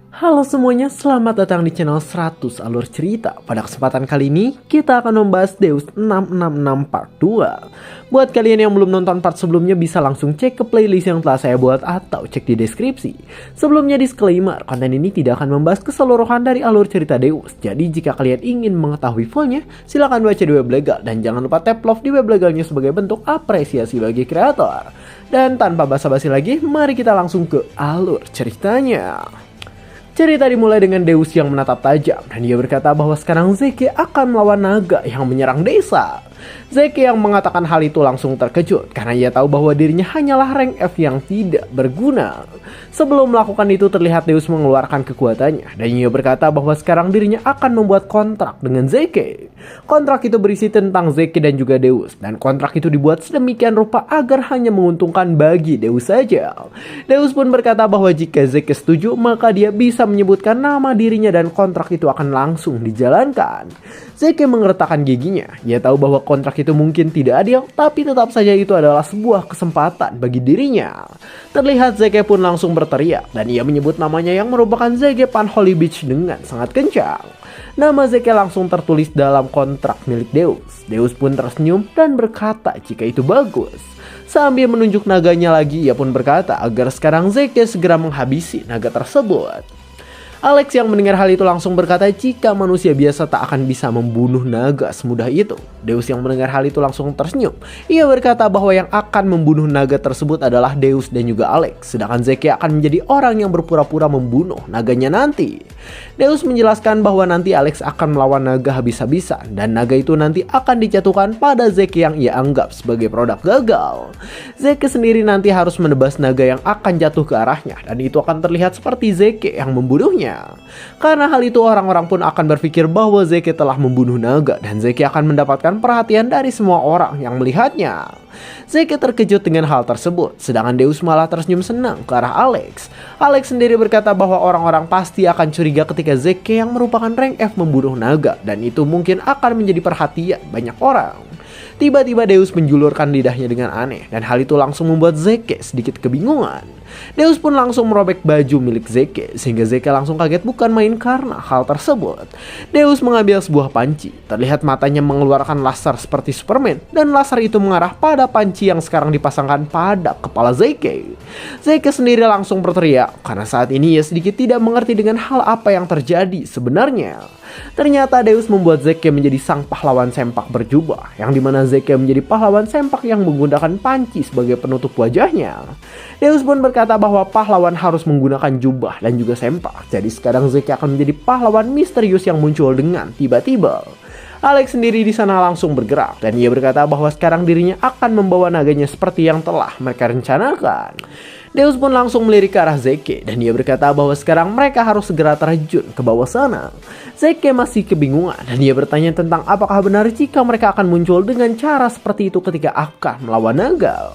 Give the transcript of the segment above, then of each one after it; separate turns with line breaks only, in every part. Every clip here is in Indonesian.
Halo semuanya, selamat datang di channel 100 Alur Cerita. Pada kesempatan kali ini, kita akan membahas Deus 666 Part 2. Buat kalian yang belum nonton part sebelumnya, bisa langsung cek ke playlist yang telah saya buat atau cek di deskripsi. Sebelumnya disclaimer, konten ini tidak akan membahas keseluruhan dari alur cerita Deus. Jadi jika kalian ingin mengetahui fullnya, silahkan baca di web legal. Dan jangan lupa tap love di web legalnya sebagai bentuk apresiasi bagi kreator. Dan tanpa basa-basi lagi, mari kita langsung ke alur ceritanya. Cerita dimulai dengan Deus yang menatap tajam dan dia berkata bahwa sekarang Zeke akan melawan naga yang menyerang desa. Zeke yang mengatakan hal itu langsung terkejut karena ia tahu bahwa dirinya hanyalah rank F yang tidak berguna. Sebelum melakukan itu terlihat Deus mengeluarkan kekuatannya dan ia berkata bahwa sekarang dirinya akan membuat kontrak dengan Zeke. Kontrak itu berisi tentang Zeke dan juga Deus, dan kontrak itu dibuat sedemikian rupa agar hanya menguntungkan bagi Deus saja. Deus pun berkata bahwa jika Zeke setuju maka dia bisa menyebutkan nama dirinya dan kontrak itu akan langsung dijalankan. Zeke mengertakkan giginya. Ia tahu bahwa kontrak itu mungkin tidak adil, tapi tetap saja itu adalah sebuah kesempatan bagi dirinya. Terlihat Zeke pun langsung berteriak dan ia menyebut namanya yang merupakan Zeke Pan Holy Beach dengan sangat kencang. Nama Zeke langsung tertulis dalam kontrak milik Deus. Deus pun tersenyum dan berkata jika itu bagus. Sambil menunjuk naganya lagi, ia pun berkata agar sekarang Zeke segera menghabisi naga tersebut. Alex yang mendengar hal itu langsung berkata jika manusia biasa tak akan bisa membunuh naga semudah itu. Deus yang mendengar hal itu langsung tersenyum. Ia berkata bahwa yang akan membunuh naga tersebut adalah Deus dan juga Alex, sedangkan Zeke akan menjadi orang yang berpura-pura membunuh naganya nanti. Deus menjelaskan bahwa nanti Alex akan melawan naga habis-habisan dan naga itu nanti akan dijatuhkan pada Zeke yang ia anggap sebagai produk gagal. Zeke sendiri nanti harus menebas naga yang akan jatuh ke arahnya dan itu akan terlihat seperti Zeke yang membunuhnya. Karena hal itu orang-orang pun akan berpikir bahwa Zeke telah membunuh naga dan Zeke akan mendapatkan perhatian dari semua orang yang melihatnya. Zeke terkejut dengan hal tersebut, sedangkan Deus malah tersenyum senang ke arah Alex. Alex sendiri berkata bahwa orang-orang pasti akan curiga ketika Zeke yang merupakan rank F membunuh naga dan itu mungkin akan menjadi perhatian banyak orang. Tiba-tiba Deus menjulurkan lidahnya dengan aneh dan hal itu langsung membuat Zeke sedikit kebingungan. Deus pun langsung merobek baju milik Zeke sehingga Zeke langsung kaget bukan main karena hal tersebut. Deus mengambil sebuah panci. Terlihat matanya mengeluarkan laser seperti Superman dan laser itu mengarah pada panci yang sekarang dipasangkan pada kepala Zeke. Zeke sendiri langsung berteriak karena saat ini ia sedikit tidak mengerti dengan hal apa yang terjadi sebenarnya. Ternyata Deus membuat Zeke menjadi sang pahlawan sempak berjubah, yang dimana Zeke menjadi pahlawan sempak yang menggunakan panci sebagai penutup wajahnya. Deus pun berkata bahwa pahlawan harus menggunakan jubah dan juga sempak, jadi sekarang Zeke akan menjadi pahlawan misterius yang muncul dengan tiba-tiba. Alex sendiri di sana langsung bergerak dan ia berkata bahwa sekarang dirinya akan membawa naganya seperti yang telah mereka rencanakan. Deus pun langsung melirik ke arah Zeke dan dia berkata bahwa sekarang mereka harus segera terjun ke bawah sana. Zeke masih kebingungan dan dia bertanya tentang apakah benar jika mereka akan muncul dengan cara seperti itu ketika akan melawan naga.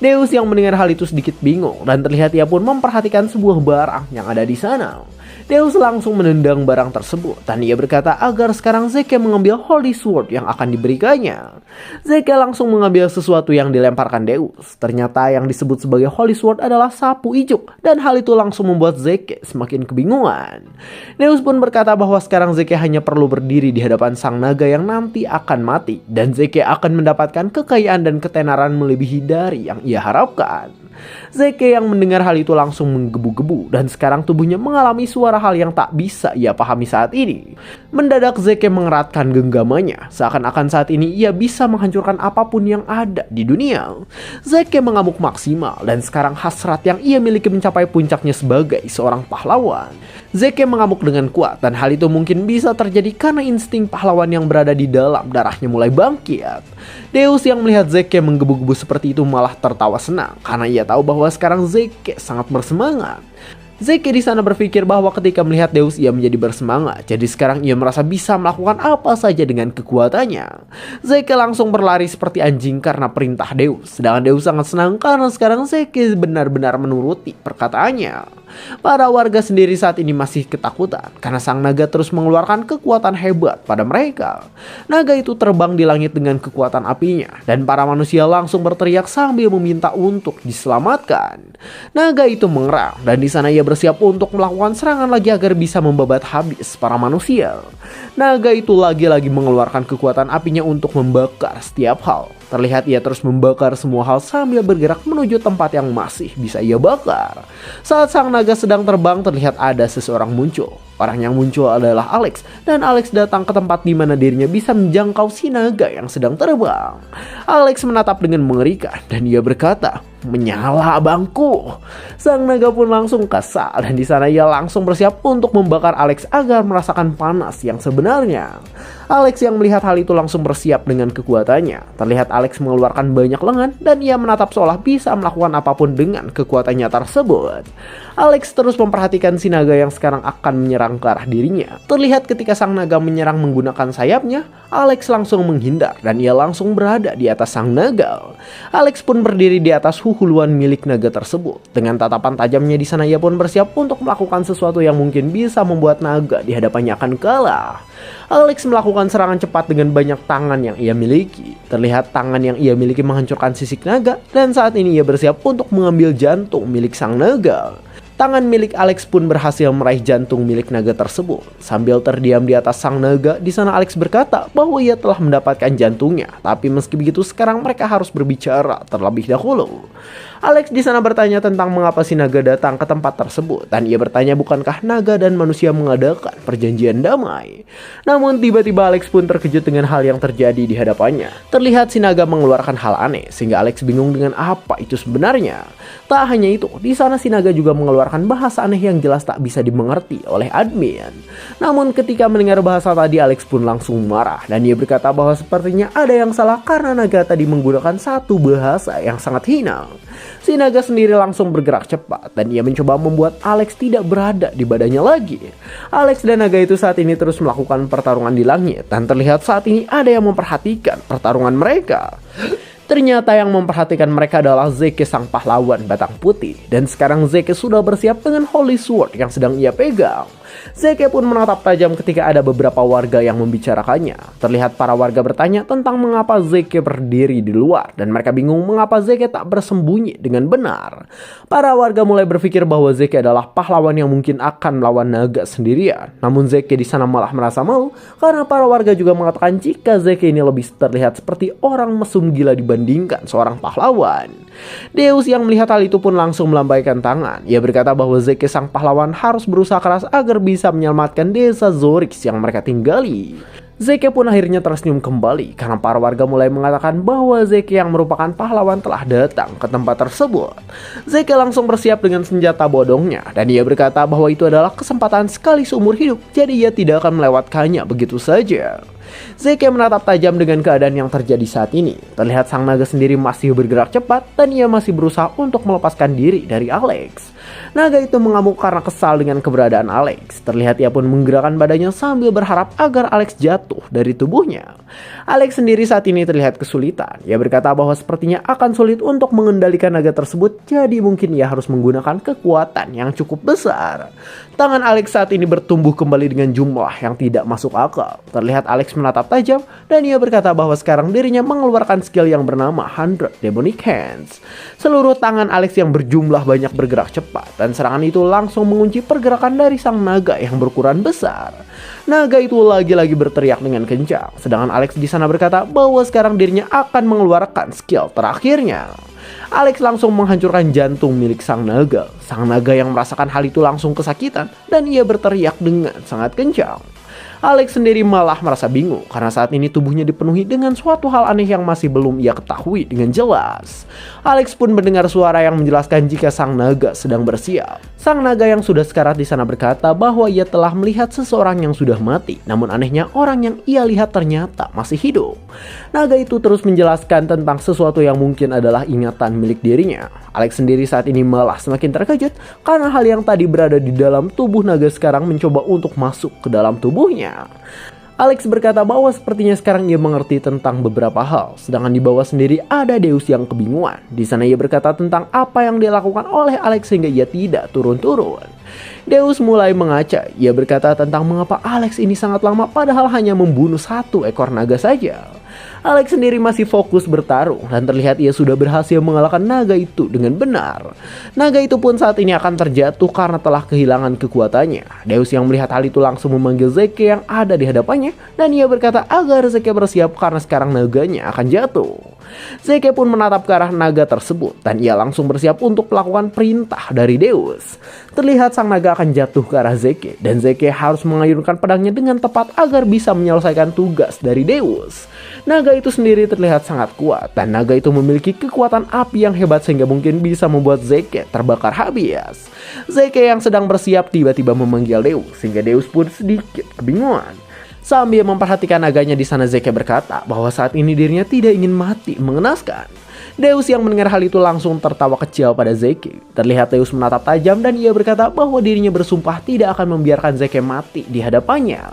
Deus yang mendengar hal itu sedikit bingung dan terlihat ia pun memperhatikan sebuah barang yang ada di sana. Deus langsung menendang barang tersebut dan ia berkata agar sekarang Zeke mengambil Holy Sword yang akan diberikannya. Zeke langsung mengambil sesuatu yang dilemparkan Deus. Ternyata yang disebut sebagai Holy Sword adalah sapu ijuk dan hal itu langsung membuat Zeke semakin kebingungan. Deus pun berkata bahwa sekarang Zeke hanya perlu berdiri di hadapan sang naga yang nanti akan mati dan Zeke akan mendapatkan kekayaan dan ketenaran melebihi dari yang ia harapkan. Zeke yang mendengar hal itu langsung menggebu-gebu dan sekarang tubuhnya mengalami suara hal yang tak bisa ia pahami saat ini. Mendadak Zeke mengeratkan genggamannya, seakan-akan saat ini ia bisa menghancurkan apapun yang ada di dunia. Zeke mengamuk maksimal dan sekarang hasrat yang ia miliki mencapai puncaknya sebagai seorang pahlawan. Zeke mengamuk dengan kuat dan hal itu mungkin bisa terjadi karena insting pahlawan yang berada di dalam darahnya mulai bangkit. Deus yang melihat Zeke menggebu-gebu seperti itu malah tertawa senang karena ia tahu bahwa sekarang Zeke sangat bersemangat. Zeke di sana berpikir bahwa ketika melihat Deus ia menjadi bersemangat, jadi sekarang ia merasa bisa melakukan apa saja dengan kekuatannya. Zeke langsung berlari seperti anjing karena perintah Deus, sedangkan Deus sangat senang karena sekarang Zeke benar-benar menuruti perkataannya. Para warga sendiri saat ini masih ketakutan karena sang naga terus mengeluarkan kekuatan hebat pada mereka. Naga itu terbang di langit dengan kekuatan apinya dan para manusia langsung berteriak sambil meminta untuk diselamatkan. Naga itu mengerang dan di sana ia bersiap untuk melakukan serangan lagi agar bisa membabat habis para manusia. Naga itu lagi-lagi mengeluarkan kekuatan apinya untuk membakar setiap hal. Terlihat ia terus membakar semua hal sambil bergerak menuju tempat yang masih bisa ia bakar. Saat sang naga sedang terbang, terlihat ada seseorang muncul. Orang yang muncul adalah Alex, dan Alex datang ke tempat di mana dirinya bisa menjangkau si naga yang sedang terbang. Alex menatap dengan mengerikan dan ia berkata, "Menyala abangku." Sang naga pun langsung kesal dan di sana ia langsung bersiap untuk membakar Alex agar merasakan panas yang sebenarnya. Alex yang melihat hal itu langsung bersiap dengan kekuatannya. Terlihat Alex mengeluarkan banyak lengan dan ia menatap seolah bisa melakukan apapun dengan kekuatannya tersebut. Alex terus memperhatikan si naga yang sekarang akan menyerang ke arah dirinya. Terlihat ketika sang naga menyerang menggunakan sayapnya, Alex langsung menghindar dan ia langsung berada di atas sang naga. Alex pun berdiri di atas huhuluan milik naga tersebut. Dengan tatapan tajamnya di sana ia pun bersiap untuk melakukan sesuatu yang mungkin bisa membuat naga di hadapannya akan kalah. Alex melakukan serangan cepat dengan banyak tangan yang ia miliki. Terlihat tangan yang ia miliki menghancurkan sisik naga dan saat ini ia bersiap untuk mengambil jantung milik sang naga. Tangan milik Alex pun berhasil meraih jantung milik naga tersebut. Sambil terdiam di atas sang naga, di sana Alex berkata bahwa ia telah mendapatkan jantungnya. Tapi meski begitu sekarang mereka harus berbicara terlebih dahulu. Alex di sana bertanya tentang mengapa si naga datang ke tempat tersebut dan ia bertanya bukankah naga dan manusia mengadakan perjanjian damai. Namun tiba-tiba Alex pun terkejut dengan hal yang terjadi di hadapannya. Terlihat si naga mengeluarkan hal aneh sehingga Alex bingung dengan apa itu sebenarnya. Tak hanya itu, di sana si naga juga mengeluarkan bahasa aneh yang jelas tak bisa dimengerti oleh admin. Namun ketika mendengar bahasa tadi Alex pun langsung marah dan ia berkata bahwa sepertinya ada yang salah karena naga tadi menggunakan satu bahasa yang sangat hina. Si naga sendiri langsung bergerak cepat dan ia mencoba membuat Alex tidak berada di badannya lagi. Alex dan naga itu saat ini terus melakukan pertarungan di langit dan terlihat saat ini ada yang memperhatikan pertarungan mereka. Ternyata yang memperhatikan mereka adalah Zeke sang pahlawan batang putih dan sekarang Zeke sudah bersiap dengan Holy Sword yang sedang ia pegang. Zeke pun menatap tajam ketika ada beberapa warga yang membicarakannya. Terlihat para warga bertanya tentang mengapa Zeke berdiri di luar dan mereka bingung mengapa Zeke tak bersembunyi dengan benar. Para warga mulai berpikir bahwa Zeke adalah pahlawan yang mungkin akan melawan naga sendirian. Namun Zeke di sana malah merasa malu karena para warga juga mengatakan jika Zeke ini lebih terlihat seperti orang mesum gila dibandingkan seorang pahlawan. Deus yang melihat hal itu pun langsung melambaikan tangan. Ia berkata bahwa Zeke sang pahlawan harus berusaha keras agar bisa menyelamatkan desa Zorix yang mereka tinggali. Zeke pun akhirnya tersenyum kembali karena para warga mulai mengatakan bahwa Zeke yang merupakan pahlawan telah datang ke tempat tersebut. Zeke langsung bersiap dengan senjata bodongnya dan ia berkata bahwa itu adalah kesempatan sekali seumur hidup, jadi ia tidak akan melewatkannya begitu saja. Zeke menatap tajam dengan keadaan yang terjadi saat ini. Terlihat sang naga sendiri masih bergerak cepat dan ia masih berusaha untuk melepaskan diri dari Alex. Naga itu mengamuk karena kesal dengan keberadaan Alex. Terlihat ia pun menggerakkan badannya sambil berharap agar Alex jatuh dari tubuhnya. Alex sendiri saat ini terlihat kesulitan. Ia berkata bahwa sepertinya akan sulit untuk mengendalikan naga tersebut, jadi mungkin ia harus menggunakan kekuatan yang cukup besar. Tangan Alex saat ini bertumbuh kembali dengan jumlah yang tidak masuk akal. Terlihat Alex menatap tajam dan ia berkata bahwa sekarang dirinya mengeluarkan skill yang bernama 100 Demonic Hands. Seluruh tangan Alex yang berjumlah banyak bergerak cepat dan serangan itu langsung mengunci pergerakan dari sang naga yang berukuran besar. Naga itu lagi-lagi berteriak dengan kencang, sedangkan Alex di sana berkata bahwa sekarang dirinya akan mengeluarkan skill terakhirnya. Alex langsung menghancurkan jantung milik sang naga. Sang naga yang merasakan hal itu langsung kesakitan dan ia berteriak dengan sangat kencang. Alex sendiri malah merasa bingung karena saat ini tubuhnya dipenuhi dengan suatu hal aneh yang masih belum ia ketahui dengan jelas. Alex pun mendengar suara yang menjelaskan jika sang naga sedang bersiap. Sang naga yang sudah sekarat di sana berkata bahwa ia telah melihat seseorang yang sudah mati, namun anehnya orang yang ia lihat ternyata masih hidup. Naga itu terus menjelaskan tentang sesuatu yang mungkin adalah ingatan milik dirinya. Alex sendiri saat ini malah semakin terkejut karena hal yang tadi berada di dalam tubuh naga sekarang mencoba untuk masuk ke dalam tubuhnya. Alex berkata bahwa sepertinya sekarang ia mengerti tentang beberapa hal, sedangkan di bawah sendiri ada Deus yang kebingungan. Di sana ia berkata tentang apa yang dilakukan oleh Alex sehingga ia tidak turun-turun. Deus mulai mengaca. Ia berkata tentang mengapa Alex ini sangat lama padahal hanya membunuh satu ekor naga saja. Alex sendiri masih fokus bertarung dan terlihat ia sudah berhasil mengalahkan naga itu dengan benar. Naga itu pun saat ini akan terjatuh karena telah kehilangan kekuatannya. Deus yang melihat hal itu langsung memanggil Zeke yang ada di hadapannya dan ia berkata agar Zeke bersiap karena sekarang naganya akan jatuh. Zeke pun menatap ke arah naga tersebut dan ia langsung bersiap untuk melakukan perintah dari Deus. Terlihat sang naga akan jatuh ke arah Zeke dan Zeke harus mengayunkan pedangnya dengan tepat agar bisa menyelesaikan tugas dari Deus. Naga itu sendiri terlihat sangat kuat dan naga itu memiliki kekuatan api yang hebat sehingga mungkin bisa membuat Zeke terbakar habis. Zeke yang sedang bersiap tiba-tiba memanggil Deus sehingga Deus pun sedikit kebingungan. Sambil memperhatikan naganya di sana, Zeke berkata bahwa saat ini dirinya tidak ingin mati mengenaskan. Deus yang mendengar hal itu langsung tertawa kecil pada Zeke. Terlihat Deus menatap tajam dan ia berkata bahwa dirinya bersumpah tidak akan membiarkan Zeke mati di hadapannya.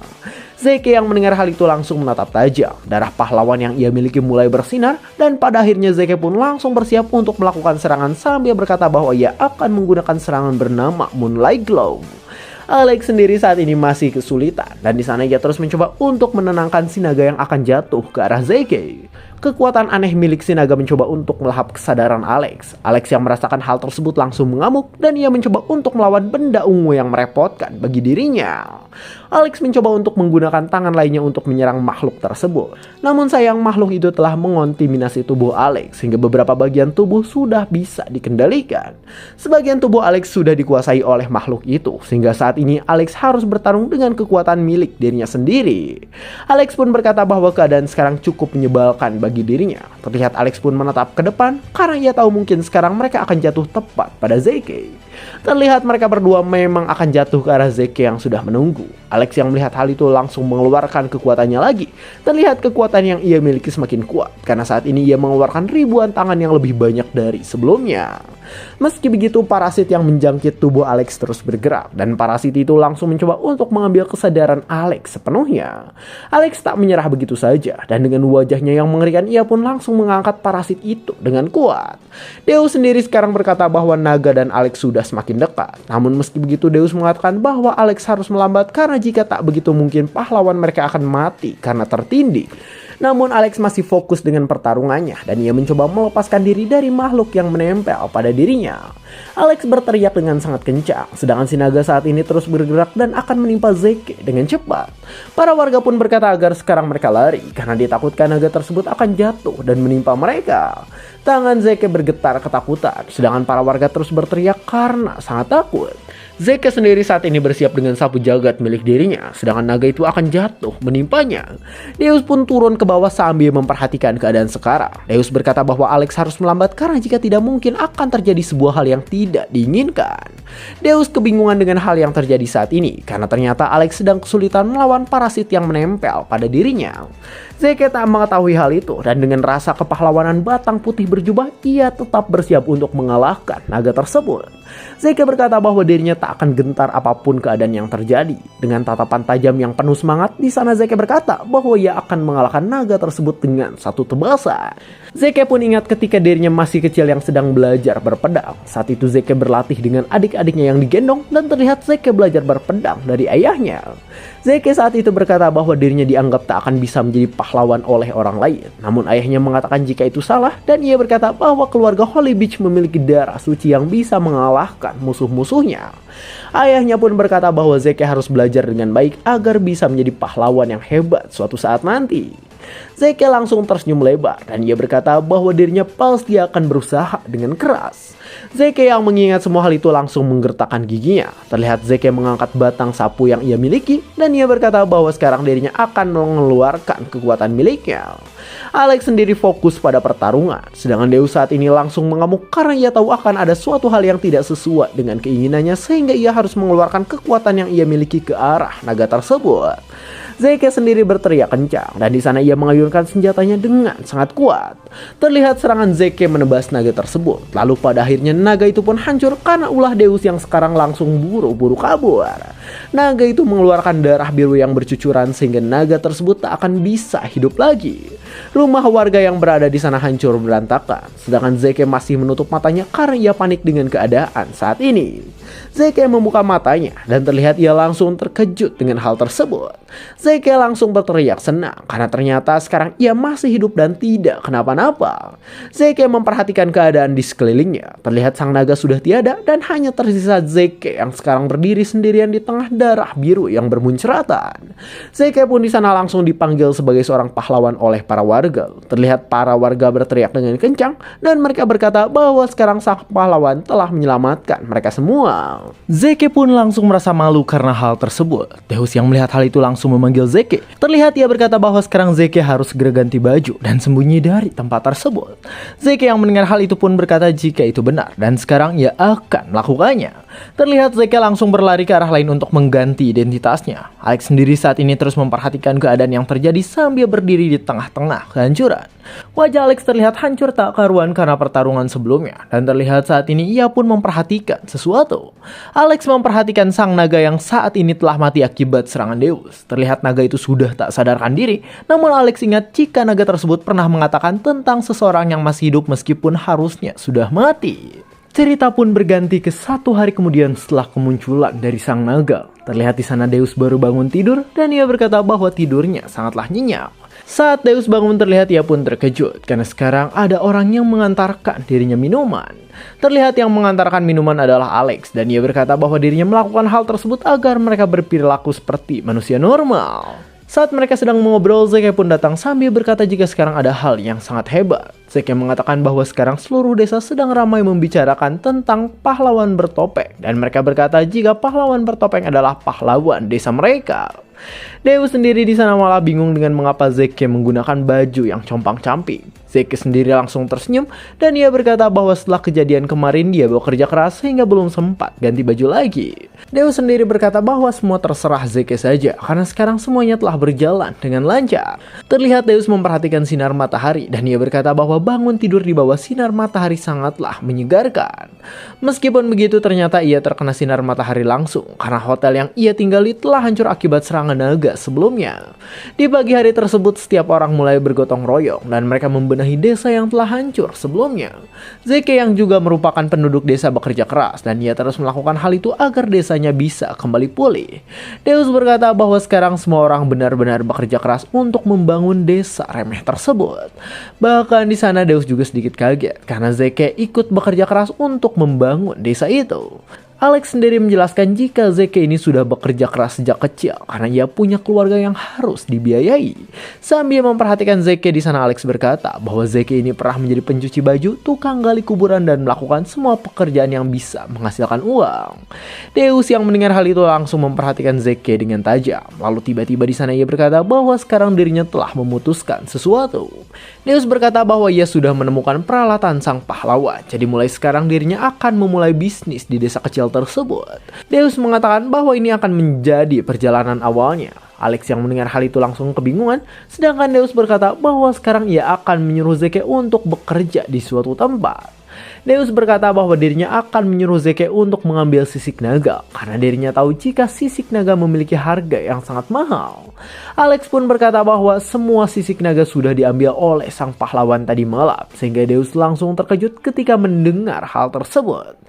Zeke yang mendengar hal itu langsung menatap tajam. Darah pahlawan yang ia miliki mulai bersinar dan pada akhirnya Zeke pun langsung bersiap untuk melakukan serangan sambil berkata bahwa ia akan menggunakan serangan bernama Moonlight Glow. Alex sendiri saat ini masih kesulitan dan di sana ia terus mencoba untuk menenangkan si naga yang akan jatuh ke arah Zeke. Kekuatan aneh milik si naga mencoba untuk melahap kesadaran Alex. Alex yang merasakan hal tersebut langsung mengamuk dan ia mencoba untuk melawan benda ungu yang merepotkan bagi dirinya. Alex mencoba untuk menggunakan tangan lainnya untuk menyerang makhluk tersebut. Namun sayang makhluk itu telah mengontaminasi tubuh Alex sehingga beberapa bagian tubuh sudah bisa dikendalikan. Sebagian tubuh Alex sudah dikuasai oleh makhluk itu sehingga saat ini Alex harus bertarung dengan kekuatan milik dirinya sendiri. Alex pun berkata bahwa keadaan sekarang cukup menyebalkan bagi dirinya. Terlihat Alex pun menatap ke depan karena ia tahu mungkin sekarang mereka akan jatuh tepat pada Zeke. Terlihat mereka berdua memang akan jatuh ke arah Zeke yang sudah menunggu. Alex yang melihat hal itu langsung mengeluarkan kekuatannya lagi. Terlihat kekuatan yang ia miliki semakin kuat karena saat ini ia mengeluarkan ribuan tangan yang lebih banyak dari sebelumnya. Meski begitu, parasit yang menjangkit tubuh Alex terus bergerak dan parasit itu langsung mencoba untuk mengambil kesadaran Alex sepenuhnya. Alex tak menyerah begitu saja dan dengan wajahnya yang mengerikan ia pun langsung mengangkat parasit itu dengan kuat. Deus sendiri sekarang berkata bahwa naga dan Alex sudah semakin dekat. Namun meski begitu Deus mengatakan bahwa Alex harus melambat karena jika tak begitu mungkin pahlawan mereka akan mati karena tertindih. Namun Alex masih fokus dengan pertarungannya dan ia mencoba melepaskan diri dari makhluk yang menempel pada dirinya. Alex berteriak dengan sangat kencang, sedangkan si naga saat ini terus bergerak dan akan menimpa Zeke dengan cepat. Para warga pun berkata agar sekarang mereka lari karena ditakutkan naga tersebut akan jatuh dan menimpa mereka. Tangan Zeke bergetar ketakutan, sedangkan para warga terus berteriak karena sangat takut. Zeke sendiri saat ini bersiap dengan sapu jagat milik dirinya, sedangkan naga itu akan jatuh menimpanya. Deus pun turun ke bawah sambil memperhatikan keadaan sekarang. Deus berkata bahwa Alex harus melambat karena jika tidak mungkin akan terjadi sebuah hal yang tidak diinginkan. Deus kebingungan dengan hal yang terjadi saat ini karena ternyata Alex sedang kesulitan melawan parasit yang menempel pada dirinya. Zeke tak mengetahui hal itu dan dengan rasa kepahlawanan batang putih berjubah ia tetap bersiap untuk mengalahkan naga tersebut. Zeke berkata bahwa dirinya tak akan gentar apapun keadaan yang terjadi. Dengan tatapan tajam yang penuh semangat, di sana Zeke berkata bahwa ia akan mengalahkan naga tersebut dengan satu tebasan. Zeke pun ingat ketika dirinya masih kecil yang sedang belajar berpedang. Saat itu Zeke berlatih dengan adik-adiknya yang digendong dan terlihat Zeke belajar berpedang dari ayahnya. Zeke saat itu berkata bahwa dirinya dianggap tak akan bisa menjadi pahlawan oleh orang lain. Namun ayahnya mengatakan jika itu salah dan ia berkata bahwa keluarga Holy Beach memiliki darah suci yang bisa mengalahkan musuh-musuhnya. Ayahnya pun berkata bahwa Zeke harus belajar dengan baik agar bisa menjadi pahlawan yang hebat suatu saat nanti. Zeke langsung tersenyum lebar dan ia berkata bahwa dirinya pasti akan berusaha dengan keras. Zeke yang mengingat semua hal itu langsung menggertakkan giginya. Terlihat Zeke mengangkat batang sapu yang ia miliki dan ia berkata bahwa sekarang dirinya akan mengeluarkan kekuatan miliknya. Alex sendiri fokus pada pertarungan, sedangkan Deus saat ini langsung mengamuk karena ia tahu akan ada suatu hal yang tidak sesuai dengan keinginannya sehingga ia harus mengeluarkan kekuatan yang ia miliki ke arah naga tersebut. Zeke sendiri berteriak kencang dan di sana ia mengayunkan senjatanya dengan sangat kuat. Terlihat serangan Zeke menebas naga tersebut. Lalu pada akhirnya naga itu pun hancur karena ulah Deus yang sekarang langsung buru-buru kabur. Naga itu mengeluarkan darah biru yang bercucuran sehingga naga tersebut tak akan bisa hidup lagi. Rumah warga yang berada di sana hancur berantakan, sedangkan Zeke masih menutup matanya karena ia panik dengan keadaan saat ini. Zeke membuka matanya dan terlihat ia langsung terkejut dengan hal tersebut. Zeke langsung berteriak senang karena ternyata sekarang ia masih hidup dan tidak kenapa-napa. Zeke memperhatikan keadaan di sekelilingnya. Terlihat sang naga sudah tiada dan hanya tersisa Zeke yang sekarang berdiri sendirian di tengah darah biru yang bermunceratan. Zeke pun di sana langsung dipanggil sebagai seorang pahlawan oleh para warga. Terlihat para warga berteriak dengan kencang dan mereka berkata bahwa sekarang sang pahlawan telah menyelamatkan mereka semua. Zeke pun langsung merasa malu karena hal tersebut. Deus yang melihat hal itu langsung memanggil Zeke. Terlihat ia berkata bahwa sekarang Zeke harus segera ganti baju dan sembunyi dari tempat tersebut. Zeke yang mendengar hal itu pun berkata jika itu benar dan sekarang ia akan melakukannya. Terlihat Zeke langsung berlari ke arah lain untuk mengganti identitasnya. Alex sendiri saat ini terus memperhatikan keadaan yang terjadi sambil berdiri di tengah-tengah kehancuran. Wajah Alex terlihat hancur tak karuan karena pertarungan sebelumnya dan terlihat saat ini ia pun memperhatikan sesuatu. Alex memperhatikan sang naga yang saat ini telah mati akibat serangan Deus. Terlihat naga itu sudah tak sadarkan diri, namun Alex ingat jika naga tersebut pernah mengatakan tentang seseorang yang masih hidup meskipun harusnya sudah mati. Cerita pun berganti ke 1 hari kemudian setelah kemunculan dari sang naga. Terlihat di sana Deus baru bangun tidur dan ia berkata bahwa tidurnya sangatlah nyenyak. Saat Deus bangun terlihat ia pun terkejut karena sekarang ada orang yang mengantarkan dirinya minuman. Terlihat yang mengantarkan minuman adalah Alex dan ia berkata bahwa dirinya melakukan hal tersebut agar mereka berperilaku seperti manusia normal. Saat mereka sedang mengobrol, Zeke pun datang sambil berkata jika sekarang ada hal yang sangat hebat. Zeke mengatakan bahwa sekarang seluruh desa sedang ramai membicarakan tentang pahlawan bertopeng dan mereka berkata jika pahlawan bertopeng adalah pahlawan desa mereka. Deus sendiri di sana malah bingung dengan mengapa Zeke menggunakan baju yang compang-camping. Zeke sendiri langsung tersenyum dan ia berkata bahwa setelah kejadian kemarin dia bekerja keras sehingga belum sempat ganti baju lagi. Deus sendiri berkata bahwa semua terserah Zeke saja karena sekarang semuanya telah berjalan dengan lancar. Terlihat Deus memperhatikan sinar matahari dan ia berkata bahwa bangun tidur di bawah sinar matahari sangatlah menyegarkan. Meskipun begitu ternyata ia terkena sinar matahari langsung karena hotel yang ia tinggali telah hancur akibat serangan naga sebelumnya. Di pagi hari tersebut setiap orang mulai bergotong royong dan mereka membenahi desa yang telah hancur sebelumnya. Zeke yang juga merupakan penduduk desa bekerja keras dan ia terus melakukan hal itu agar desanya bisa kembali pulih. Deus berkata bahwa sekarang semua orang benar-benar bekerja keras untuk membangun desa remeh tersebut. Bahkan di sana Deus juga sedikit kaget karena Zeke ikut bekerja keras untuk membangun desa itu. Alex sendiri menjelaskan jika Zeke ini sudah bekerja keras sejak kecil karena ia punya keluarga yang harus dibiayai. Sambil memperhatikan Zeke di sana Alex berkata bahwa Zeke ini pernah menjadi pencuci baju, tukang gali kuburan dan melakukan semua pekerjaan yang bisa menghasilkan uang. Deus yang mendengar hal itu langsung memperhatikan Zeke dengan tajam. Lalu tiba-tiba di sana ia berkata bahwa sekarang dirinya telah memutuskan sesuatu. Deus berkata bahwa ia sudah menemukan peralatan sang pahlawan. Jadi mulai sekarang dirinya akan memulai bisnis di desa kecil tersebut. Deus mengatakan bahwa ini akan menjadi perjalanan awalnya. Alex yang mendengar hal itu langsung kebingungan, sedangkan Deus berkata bahwa sekarang ia akan menyuruh Zeke untuk bekerja di suatu tempat. Deus berkata bahwa dirinya akan menyuruh Zeke untuk mengambil sisik naga karena dirinya tahu jika sisik naga memiliki harga yang sangat mahal. Alex pun berkata bahwa semua sisik naga sudah diambil oleh sang pahlawan tadi malam sehingga Deus langsung terkejut ketika mendengar hal tersebut.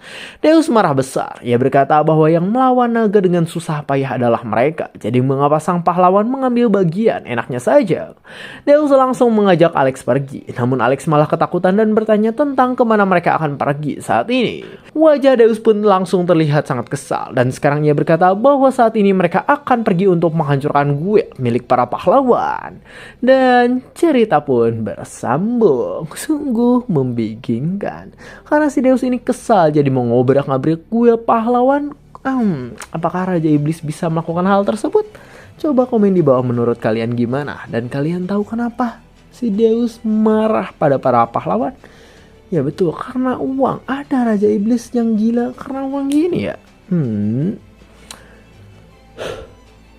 Deus marah besar. Ia berkata bahwa yang melawan naga dengan susah payah adalah mereka. Jadi mengapa sang pahlawan mengambil bagian enaknya saja? Deus langsung mengajak Alex pergi. Namun Alex malah ketakutan dan bertanya tentang kemana mereka akan pergi saat ini. Wajah Deus pun langsung terlihat sangat kesal dan sekarang ia berkata bahwa saat ini mereka akan pergi untuk menghancurkan guild milik para pahlawan. Dan cerita pun bersambung. Sungguh membingungkan karena si Deus ini kesal jadi mau ngobrak-ngabrik guild pahlawan. Apakah Raja Iblis bisa melakukan hal tersebut? Coba komen di bawah menurut kalian gimana dan kalian tahu kenapa si Deus marah pada para pahlawan? Ya betul, karena uang. Ada Raja Iblis yang gila karena uang gini ya.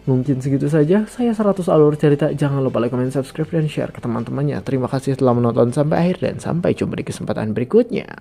Mungkin segitu saja. Saya 100 alur cerita. Jangan lupa like, comment, subscribe, dan share ke teman-temannya. Terima kasih telah menonton sampai akhir dan sampai jumpa di kesempatan berikutnya.